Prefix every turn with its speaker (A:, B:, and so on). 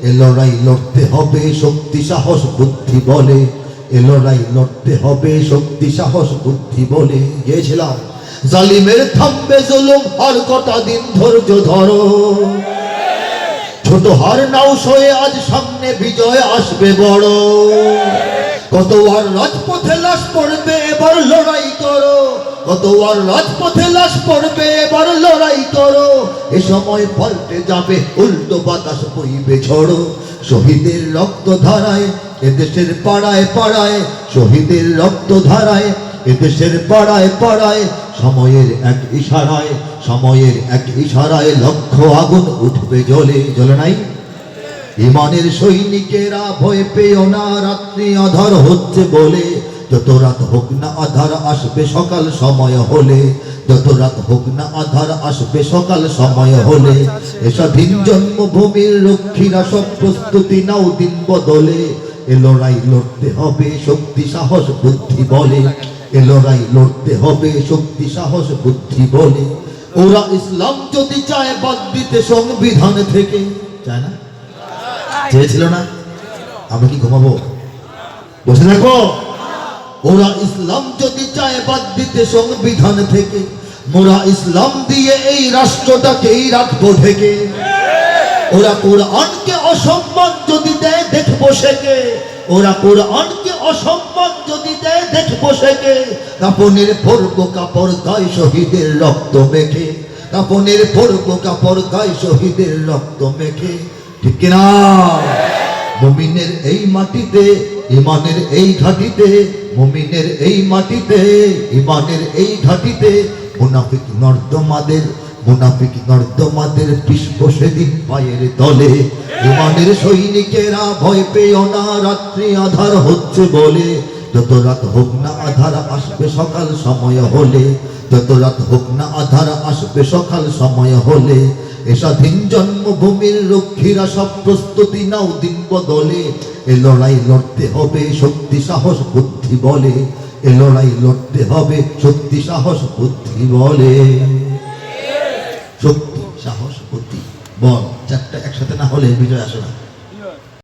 A: এ লড়াই লড়তে হবে শক্তি সাহস বুদ্ধি বলে, এ লড়াই লড়তে হবে শক্তি সাহস বুদ্ধি বলে। গিয়েছিলাম জালিমের থামবে জুলুম আর কটা দিন ধৈর্য ধরো, ছোট হার নাও সয়ে আজ সামনে বিজয় আসবে বড়। কত আর রাজপথে লাশ পড়বে এবার লড়াই করো, কত আর রাজপথে লাশ পড়বে এবার লড়াই করো। এ সময় পাল্টে যাবে উল্টো বাতাস বইবে ঝড়ো। শহীদের রক্ত ধারায় এদেশের পাড়ায় পাড়ায়, শহীদের রক্ত ধারায় এদেশের পাড়ায় পাড়ায়। সময়ের এক ইশারায়, সময়ের এক ইশারায় লক্ষ আগুন উঠবে জ্বলে। জ্বলে নাই? ইমানের সৈনিকেরা ভয় পেও না, রাত্রি আধার হচ্ছে বলে। যত রাত হোক না আধার আসবে সকাল সময় হলে, যত রাত হোক না আধার আসবে সকাল সময় হলে। এ স্বাধীন জন্মভূমির রক্ষীরা সব প্রস্তুতি নাও দিন বদলে। এ লড়াই লড়তে হবে শক্তি সাহস বুদ্ধি বলে, এ লড়াই লড়তে হবে শক্তি সাহস বুদ্ধি বলে। ওরা ইসলাম যদি চায় বাদ দিতে সংবিধান থেকে, চায় না? চেয়েছিল না? আমরা কি ঘুমাবো? বসে দেখো। ওরা ইসলাম যদি চায় বাদ দিতে সংবিধান থেকে, মোরা ইসলাম দিয়ে এই রাষ্ট্রটাকেই রাখবো ঢেকে। ওরা কোরআনকে অসম্মান যদি দেয় দেখবো সেকে, ওরা কোরআনকে অসম্মান যদি দেয় দেখবো সেকে। কাপনের পরব কাপড় গায়ে শহীদের রক্ত মেখে, কাপনের পরব কাপড় গায়ে শহীদের রক্ত মেখে। ঠিক না? মুমিনের এই মাটিতে ইমানের এই ঘাটিতে, মুমিনের এই মাটিতে ইমানের এই ঘাটিতে। মুনাফিক নর্দমাদের, মুনাফিক নর্দমাদের পিছবো সেদিন পায়ের তলে। ইমানের সৈনিকেরা ভয় পেও না, রাত্রি আধার হচ্ছে বলে। যত রাত হোক না আধার আসবে সকাল সময় হলে, যত রাত হোক না আধার আসবে সকাল সময় হলে। এ স্বাধীন জন্মভূমির রক্ষীরা সব প্রস্তুতি নাও দিন বদলে। এ লড়াই লড়তে হবে শক্তি সাহস বুদ্ধি বলে, এ লড়াই লড়তে হবে শক্তি সাহস বুদ্ধি বলে। শক্তি সাহস বুদ্ধি বল, চারটা একসাথে না হলে বিজয় আসে না।